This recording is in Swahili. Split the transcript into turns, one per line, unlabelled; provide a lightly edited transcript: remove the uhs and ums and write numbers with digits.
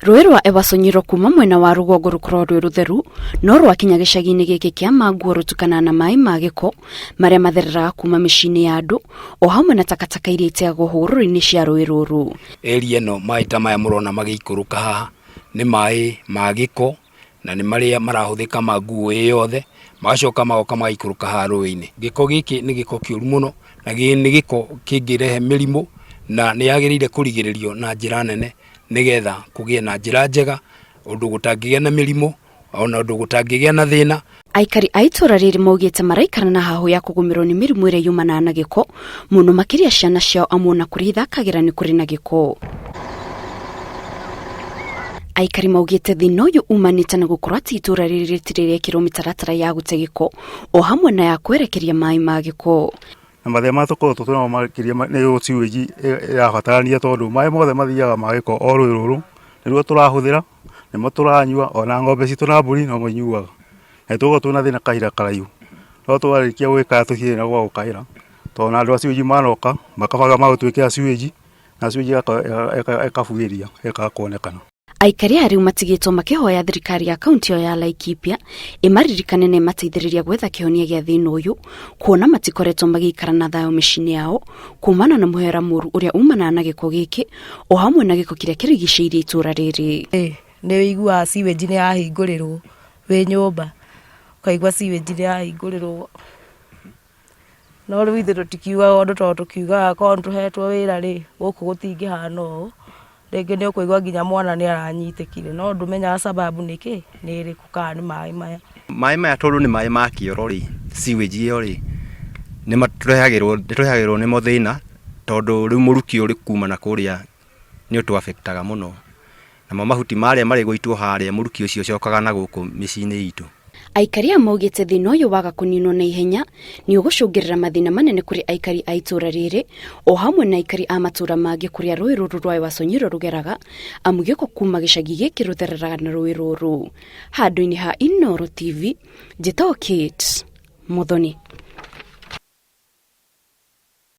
Ruui rwa Ewaso Nyiro kuuma mwena wa rugongo rukorwo rwi rutheru no rwakinya gicagi-ini giki kia Manguo rutukana na maai ma giko maria mathereraga kuuma micini ya andu o hamwe na takataka iria iteagwo hũgũrũrũ-ini cia ruui ruru.
Area no maai ta maya murona magikuruka haha ni maai ma giko na ni maria marahuthika Manguo yothe magacoka magoka magaikuruka ha ruui-ini. Giko giki ni giko kiuru muno na ni giko kingirehe mirimu na ni yagirire kurigiririo na njira nene nigetha kugie na njira njega undu gutangigia na mirimu ona undu gutangigia na thina.
Aikari a itura-ini maugite maraikara na hahu ya kugumirwo ni mirimu iria yumanaga na giko muno makiria ciana ciao amwe na kuria ithakagira ni kuri na giko. Aikari maugite thina uyu umanite na gukorwo ati itura-ini ritiririkirwo mitaratara ya gute giko o hamwe na ya kwerekeria maai ma giko.
Na mathema matuko tutuna makiria ni uciweji ya batarania tondu maai mothe mathiaga ma giko o ruui ruru niruo turahuthira nimo turanyua ona ng'ombe citu na mburi no manyuaga na tugo tuna thina kahira karaihu no twarikia gwika tuthie na gwa gukaira tondu andu aciweji manoka makabaga magutwikira ciweji na ciweji ekabugiria ekakuonekana.
Aikari ariu matigitwo makihoya thirikari ya kaunti ya Laikipia imaririkane na mateithiriria gwetha kihonia gia thina uyu kuona matikoretwo magikara na thayo micini yao kumana na muhera muru uria umanaga na giko giki o hamwe na giko kiria kirigicĩirie itura riri.
Ni igua siweji ni yahingũrirwo wi nyumba ukaigua siweji ni yahingũrirwo no riu ithe tutikiuga undu tondu tukiuga korwo tuhetwo wira ri guku gutingihana ũũ rĩngĩ nĩ ũkũigua nginya mwana nĩ aranyitikire no ndũmenyaga sababu nĩkĩ nĩ ĩrĩkũ kana nĩ maai maya
tondu nĩ maai ma kĩoro ri siweji ĩyo ri nĩ matũrehagĩrwo nĩ thĩna tondu rĩu mũrukĩ ũrĩ kuuma na kũrĩa nĩ ũtũ-affectaga mũno namo mahuti marĩa marĩ gũitwo harĩa mũrukĩ ũcio ũcokaga na gũkũ mĩciĩ-inĩ itũ.
Aikari maugite thina uyu waga kuninwo na ihenya ni ugucungirira mathina manene kuri aikari a itura riri o hamwe na aikari a matura mangi kuria ruui ruru rwa Ewaso Nyiro rugeraga amu giko kuuma gicagi giki ruthereraga na ruui ruru. Handu-ini ha Inooro TV, njitagwo Kate Muthoni.